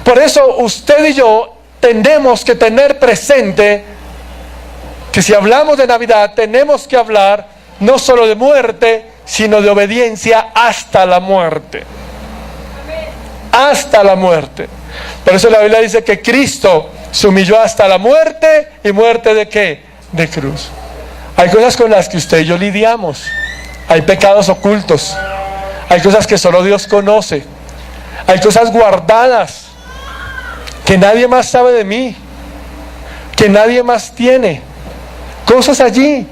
Por eso usted y yo tenemos que tener presente que si hablamos de Navidad, tenemos que hablar no solo de muerte, sino de obediencia hasta la muerte. Hasta la muerte. Por eso la Biblia dice que Cristo se humilló hasta la muerte. ¿Y muerte de qué? De cruz. Hay cosas con las que usted y yo lidiamos. Hay pecados ocultos. Hay cosas que solo Dios conoce. Hay cosas guardadas que nadie más sabe de mí, que nadie más tiene. Cosas allí.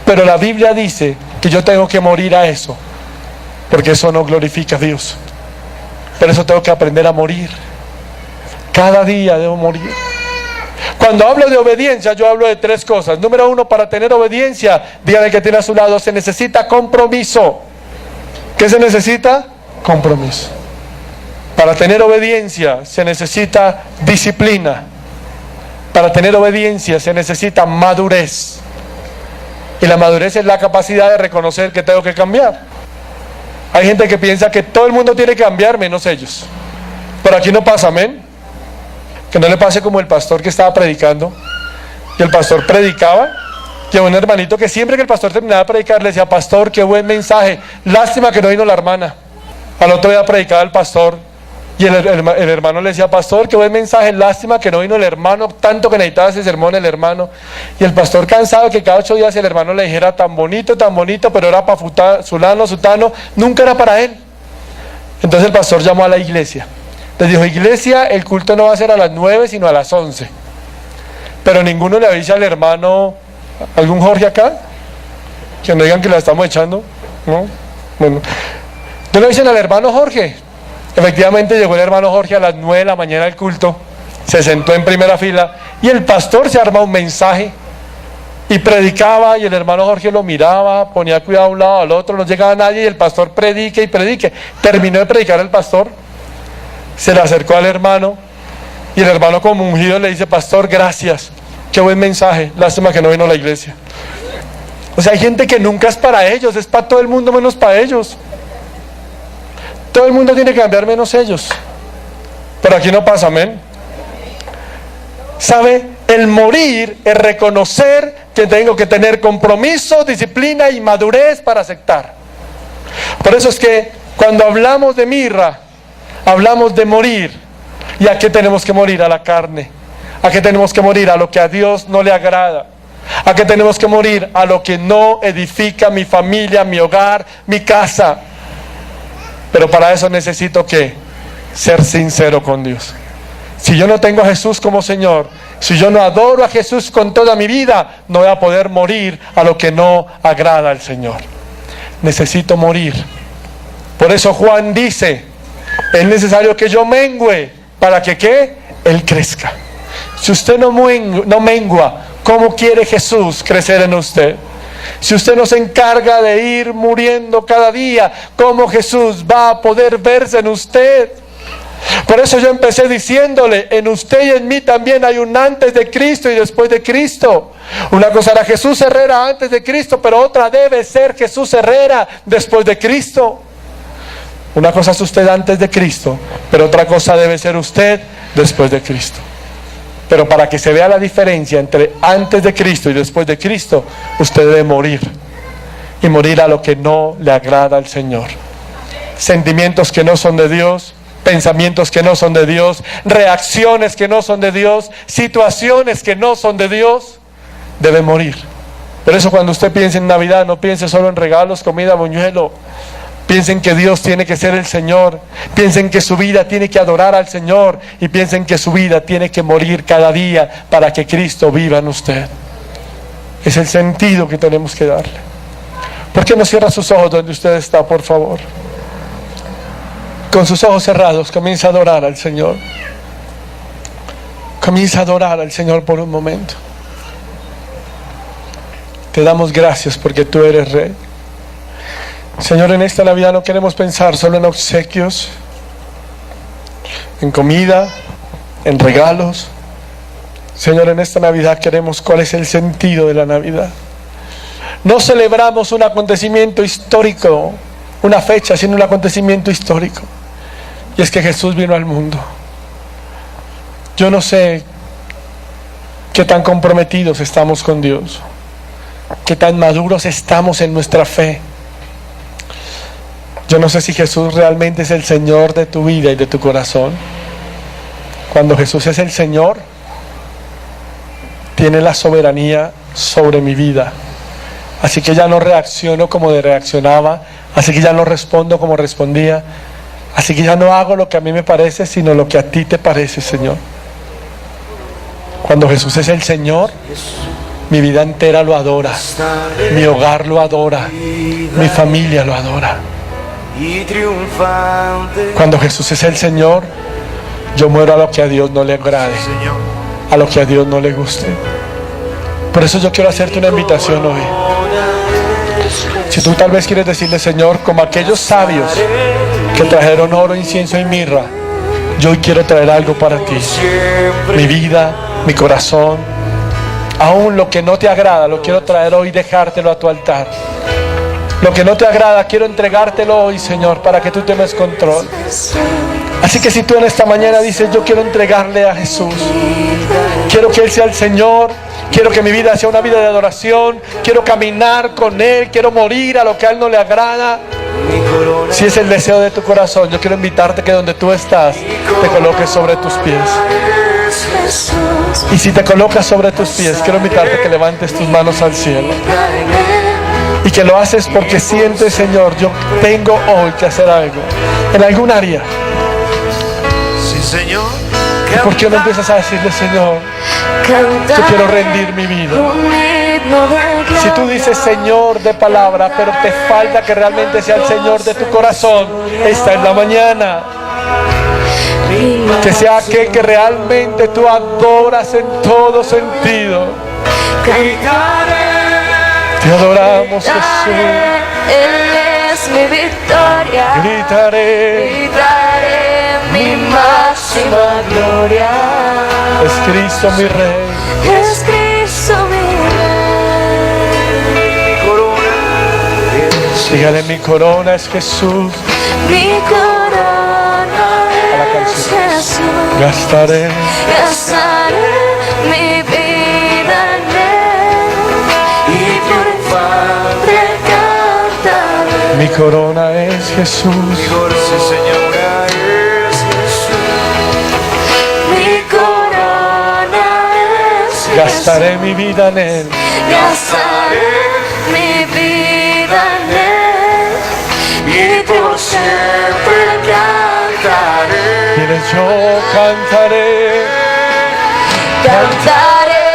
Pero la Biblia dice que yo tengo que morir a eso, porque eso no glorifica a Dios. Por eso tengo que aprender a morir. Cada día debo morir. Cuando hablo de obediencia, yo hablo de 3 cosas. Número 1, para tener obediencia, dígale que tiene a su lado, se necesita compromiso. ¿Qué se necesita? Compromiso. Para tener obediencia se necesita disciplina. Para tener obediencia se necesita madurez. Y la madurez es la capacidad de reconocer que tengo que cambiar. Hay gente que piensa que todo el mundo tiene que cambiar menos ellos. Pero aquí no pasa, amén. Que no le pase como el pastor que estaba predicando. Y el pastor predicaba. Y a un hermanito que siempre que el pastor terminaba de predicar le decía: pastor, qué buen mensaje. Lástima que no vino la hermana. Al otro día predicaba el pastor. Y el hermano le decía: pastor, qué buen mensaje. Lástima que no vino el hermano. Tanto que necesitaba ese sermón el hermano. Y el pastor, cansado que cada 8 días el hermano le dijera: tan bonito, pero era para fulano, sutano. Nunca era para él. Entonces el pastor llamó a la iglesia. Les dijo: iglesia, el culto no va a ser a las 9 sino a las 11. Pero ninguno le avisa al hermano. ¿Algún Jorge acá? Que no digan que la estamos echando, ¿no? Bueno, no le dicen al hermano Jorge. Efectivamente llegó el hermano Jorge a las 9 de la mañana al culto, se sentó en primera fila y el pastor se arma un mensaje y predicaba, y el hermano Jorge lo miraba, ponía cuidado a un lado al otro, no llegaba nadie y el pastor predique y predique. Terminó de predicar el pastor, se le acercó al hermano y el hermano, como ungido, le dice: pastor, gracias. Qué buen mensaje, lástima que no vino a la iglesia. O sea, hay gente que nunca es para ellos, es para todo el mundo menos para ellos. Todo el mundo tiene que cambiar menos ellos. Pero aquí no pasa, amén. ¿Sabe? El morir es reconocer que tengo que tener compromiso, disciplina y madurez para aceptar. Por eso es que cuando hablamos de mirra, hablamos de morir. ¿Y a qué tenemos que morir? A la carne. ¿A qué tenemos que morir? A lo que a Dios no le agrada. ¿A qué tenemos que morir? A lo que no edifica mi familia, mi hogar, mi casa. Pero para eso necesito que ser sincero con Dios. Si yo no tengo a Jesús como Señor, si yo no adoro a Jesús con toda mi vida, no voy a poder morir a lo que no agrada al Señor. Necesito morir. Por eso Juan dice: es necesario que yo mengüe para que ¿qué? Él crezca. Si usted no mengua, ¿cómo quiere Jesús crecer en usted? Si usted no se encarga de ir muriendo cada día, ¿cómo Jesús va a poder verse en usted? Por eso yo empecé diciéndole: en usted y en mí también hay un antes de Cristo y después de Cristo. Una cosa era Jesús Herrera antes de Cristo, pero otra debe ser Jesús Herrera después de Cristo. Una cosa es usted antes de Cristo, pero otra cosa debe ser usted después de Cristo. Pero para que se vea la diferencia entre antes de Cristo y después de Cristo, usted debe morir. Y morir a lo que no le agrada al Señor. Sentimientos que no son de Dios, pensamientos que no son de Dios, reacciones que no son de Dios, situaciones que no son de Dios, debe morir. Por eso cuando usted piense en Navidad, no piense solo en regalos, comida, buñuelo. Piensen que Dios tiene que ser el Señor. Piensen que su vida tiene que adorar al Señor. Y piensen que su vida tiene que morir cada día para que Cristo viva en usted. Es el sentido que tenemos que darle. ¿Por qué no cierra sus ojos donde usted está, por favor? Con sus ojos cerrados, comienza a adorar al Señor. Comienza a adorar al Señor por un momento. Te damos gracias porque tú eres Rey. Señor, en esta Navidad no queremos pensar solo en obsequios, en comida, en regalos. Señor, en esta Navidad queremos cuál es el sentido de la Navidad. No celebramos un acontecimiento histórico, una fecha, sino un acontecimiento histórico. Y es que Jesús vino al mundo. Yo no sé qué tan comprometidos estamos con Dios, qué tan maduros estamos en nuestra fe. Yo no sé si Jesús realmente es el Señor de tu vida y de tu corazón. Cuando Jesús es el Señor, tiene la soberanía sobre mi vida. Así que ya no reacciono como reaccionaba, así que ya no respondo como respondía, así que ya no hago lo que a mí me parece, sino lo que a ti te parece, Señor. Cuando Jesús es el Señor, mi vida entera lo adora, mi hogar lo adora, mi familia lo adora. Cuando Jesús es el Señor, yo muero a lo que a Dios no le agrade, a lo que a Dios no le guste. Por eso yo quiero hacerte una invitación hoy. Si tú tal vez quieres decirle: Señor, como aquellos sabios que trajeron oro, incienso y mirra, yo hoy quiero traer algo para ti. Mi vida, mi corazón, aún lo que no te agrada, lo quiero traer hoy y dejártelo a tu altar. Lo que no te agrada, quiero entregártelo hoy, Señor, para que tú tomes control. Así que si tú en esta mañana dices, yo quiero entregarle a Jesús, quiero que Él sea el Señor, quiero que mi vida sea una vida de adoración, quiero caminar con Él, quiero morir a lo que a Él no le agrada. Si es el deseo de tu corazón, yo quiero invitarte que donde tú estás te coloques sobre tus pies. Y si te colocas sobre tus pies, quiero invitarte que levantes tus manos al cielo. Y que lo haces porque sientes, Señor, yo tengo hoy que hacer algo en algún área. ¿Y por qué no empiezas a decirle, Señor, yo quiero rendir mi vida? Si tú dices Señor de palabra, pero te falta que realmente sea el Señor de tu corazón, esta es la mañana. Que sea aquel que realmente tú adoras en todo sentido. Te adoramos, Jesús. Él es mi victoria. Gritaré Mi máxima gloria. Es Cristo mi Rey. Es Cristo mi Rey. Dígale, mi corona es Jesús. Mi corona es Jesús. Gastaré mi vida en Él y triunfante cantaré. Mi corona es Jesús. Gastaré mi vida en Él. Gastaré mi vida en Él y por siempre cantaré. Dile, yo cantaré. Cantaré,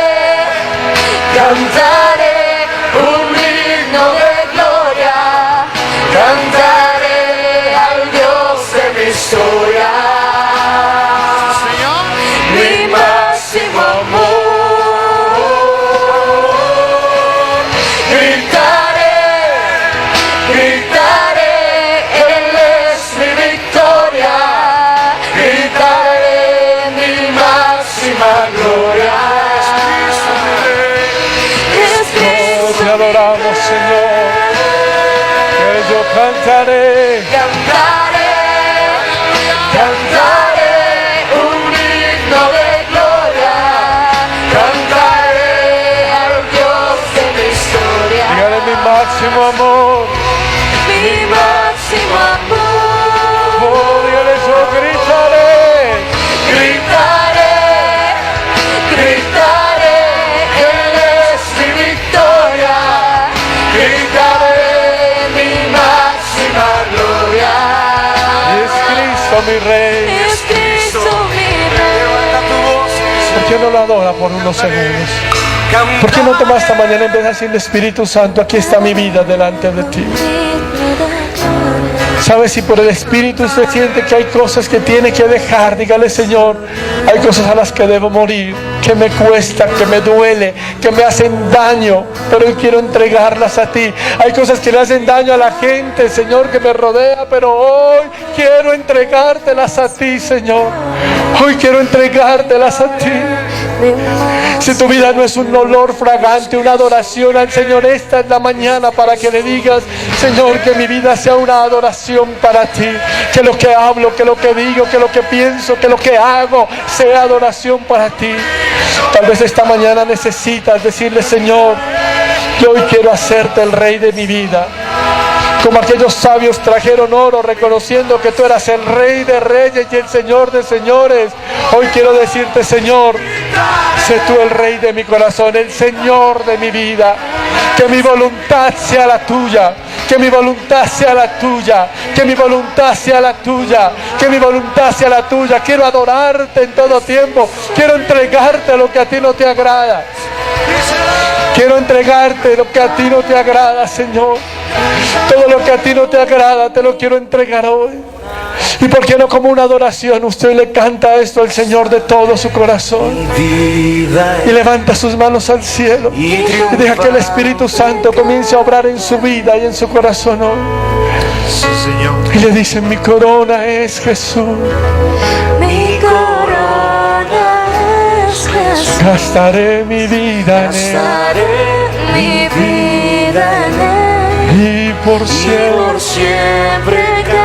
cantaré un himno de gloria. Cantaré al Dios de mi historia. Mi máximo amor. Te adoramos, Señor. Que yo cantaré. Cantaré un himno de gloria. Cantaré al Dios de mi historia. Dígale, mi máximo amor. Mi máximo amor. Oh, dígale, yo gritaré. Gritaré, gritaré, Él es mi victoria. Gritaré mi máxima gloria. Y es Cristo mi Rey. Es Cristo mi Rey. ¿Por qué no lo adora por unos segundos? ¿Por qué no tomas esta mañana y empiezas a decirle, Espíritu Santo, aquí está mi vida delante de ti? ¿Sabes? Si por el Espíritu usted siente que hay cosas que tiene que dejar, dígale, Señor, hay cosas a las que debo morir, que me cuesta, que me duele, que me hacen daño, pero hoy quiero entregarlas a ti. Hay cosas que le hacen daño a la gente, Señor, que me rodea, pero hoy quiero entregártelas a ti, Señor. Hoy quiero entregártelas a ti. Si tu vida no es un olor fragante, una adoración al Señor, esta es la mañana para que le digas, Señor, que mi vida sea una adoración para ti, que lo que hablo, que lo que digo, que lo que pienso, que lo que hago sea adoración para ti. Tal vez esta mañana necesitas decirle, Señor, yo hoy quiero hacerte el Rey de mi vida. Como aquellos sabios trajeron oro reconociendo que tú eras el Rey de reyes y el Señor de señores. Hoy quiero decirte, Señor, sé tú el Rey de mi corazón, el Señor de mi vida. Que mi voluntad sea la tuya, que mi voluntad sea la tuya, que mi voluntad sea la tuya, que mi voluntad sea la tuya. Quiero adorarte en todo tiempo, quiero entregarte lo que a ti no te agrada. Quiero entregarte lo que a ti no te agrada, Señor. Todo lo que a ti no te agrada, te lo quiero entregar hoy. ¿Y por qué no como una adoración usted le canta esto al Señor de todo su corazón? Y levanta sus manos al cielo y deja que el Espíritu Santo comience a obrar en su vida y en su corazón hoy. Y le dicen, mi corona es Jesús. Mi corona es Jesús. Gastaré mi vida en Él. Gastaré mi vida en Él. Y por siempre siempre cantaré.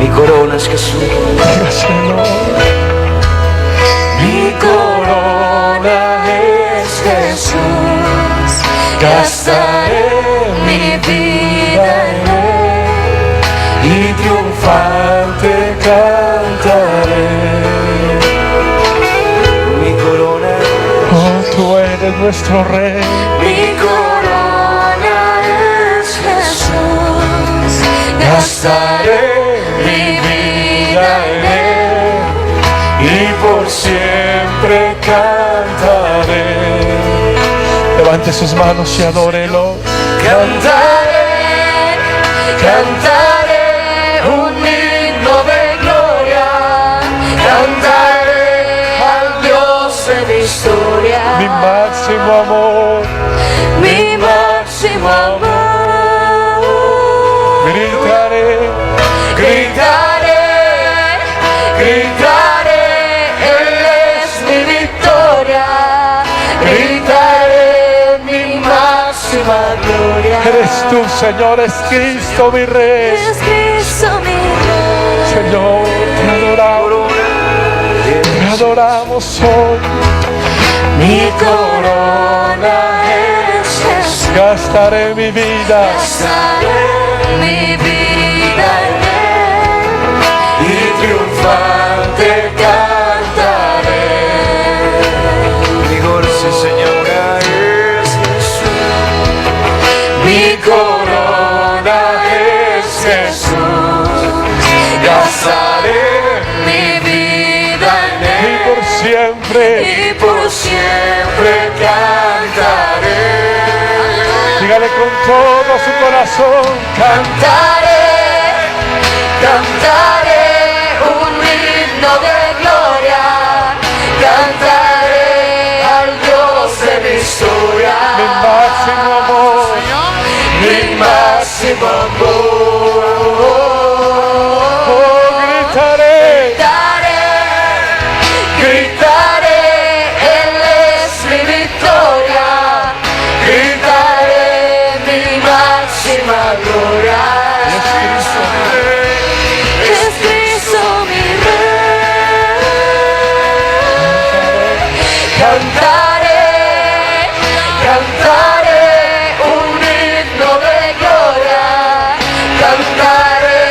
Mi corona es Jesús. Dígaselo. Mi corona es Jesús, gastaré mi vida en Él Y triunfante cantaré. Mi corona Oh, tú eres nuestro Rey. Mi corona es Jesús, gastaré mi vida en Él Y por siempre cantaré. Levante sus manos y adórelo. Cantaré, cantaré un himno de gloria, cantaré al Dios de mi historia, Mi máximo amor. mi máximo amor. Gritaré, Gritaré, gritaré, Él es mi victoria, gritaré mi máxima gloria. eres tú, Señor, es Cristo mi Rey. Es Cristo mi Rey. Señor, te adoramos hoy. Mi corona es Jesús, Gastaré mi vida gastaré mi vida en Él y triunfante cantaré. Mi corona, sí, Señora, es Jesús. Mi corona es Jesús, gastaré mi vida en y Él por siempre. y por siempre cantaré. Dígale con todo su corazón. Cantaré, cantaré un himno de gloria, cantaré al Dios de mi historia, Mi máximo amor. mi máximo amor. Oh, gritaré. Gritaré, gritaré, Él es mi victoria, gritaré mi máxima gloria. Es Cristo mi Rey. Cantaré, cantaré un himno de gloria, cantaré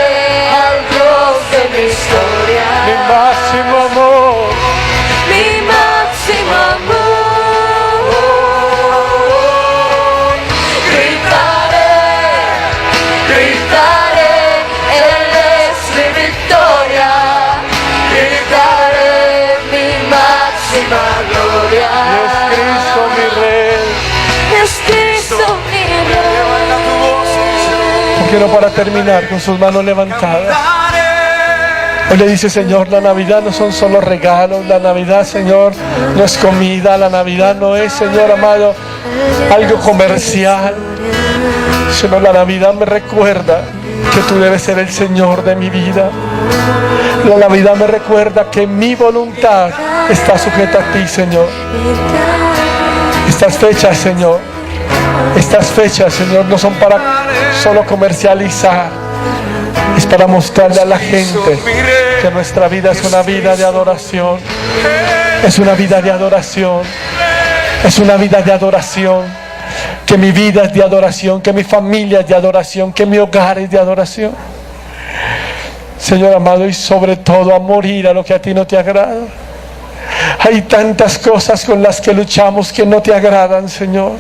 al Dios de mi Mi historia, máximo amor. mi máximo amor. Gritaré, gritaré, Él es mi victoria, gritaré mi máxima gloria. Y es Cristo mi Rey. Es Cristo mi Rey. Quiero para terminar con sus manos levantadas. Hoy le dice, Señor, la Navidad no son solo regalos, la Navidad, Señor, no es comida, la Navidad no es, Señor amado, algo comercial, sino la Navidad me recuerda que tú debes ser el Señor de mi vida. La Navidad me recuerda que mi voluntad está sujeta a ti, Señor. Estas fechas, Señor, no son para solo comercializar, es para mostrarle a la gente que nuestra vida es una vida de adoración. Es una vida de adoración. Es una vida de adoración. Que mi vida es de adoración, que mi familia es de adoración, que mi hogar es de adoración. Señor amado, y sobre todo a morir a lo que a ti no te agrada. Hay tantas cosas con las que luchamos que no te agradan, Señor.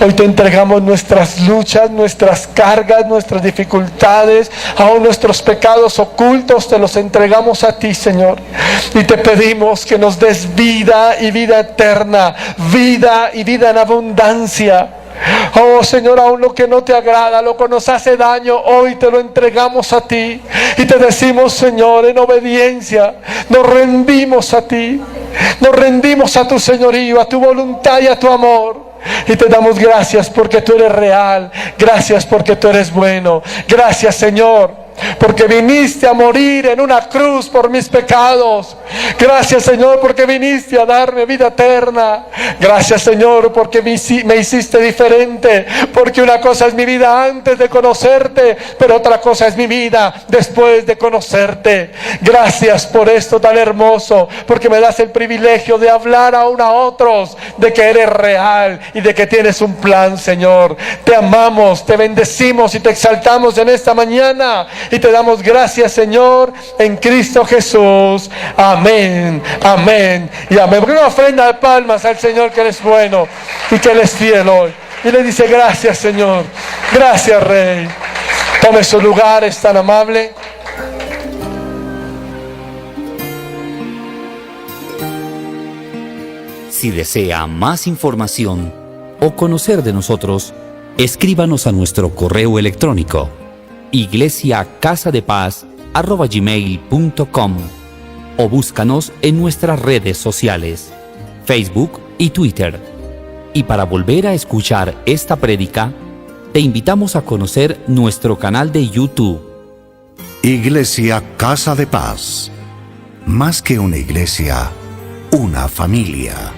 Hoy te entregamos nuestras luchas, nuestras cargas, nuestras dificultades, aún nuestros pecados ocultos, te los entregamos a ti, Señor. Y te pedimos que nos des vida y vida eterna, vida y vida en abundancia. Oh Señor, aún lo que no te agrada, lo que nos hace daño, hoy te lo entregamos a ti. Y te decimos, Señor, en obediencia, nos rendimos a ti. Nos rendimos a tu señorío, a tu voluntad y a tu amor. Y te damos gracias porque tú eres real. Gracias porque tú eres bueno. Gracias, Señor, porque viniste a morir en una cruz por mis pecados. Gracias, Señor, porque viniste a darme vida eterna. Gracias, Señor, porque me hiciste diferente, porque una cosa es mi vida antes de conocerte, pero otra cosa es mi vida después de conocerte. Gracias por esto tan hermoso, porque me das el privilegio de hablar aún a otros de que eres real y de que tienes un plan, Señor. Te amamos, te bendecimos y te exaltamos en esta mañana y te damos gracias, Señor, en Cristo Jesús. Amén, amén y amén. Porque una ofrenda de palmas al Señor, que Él es bueno y que Él es fiel hoy. Y le dice: gracias, Señor, gracias, Rey. Tome su lugar, es tan amable. Si desea más información o conocer de nosotros, escríbanos a nuestro correo electrónico iglesiacasadepaz@gmail.com o búscanos en nuestras redes sociales, Facebook y Twitter. Y para volver a escuchar esta prédica, te invitamos a conocer nuestro canal de YouTube. Iglesia Casa de Paz. Más que una iglesia, una familia.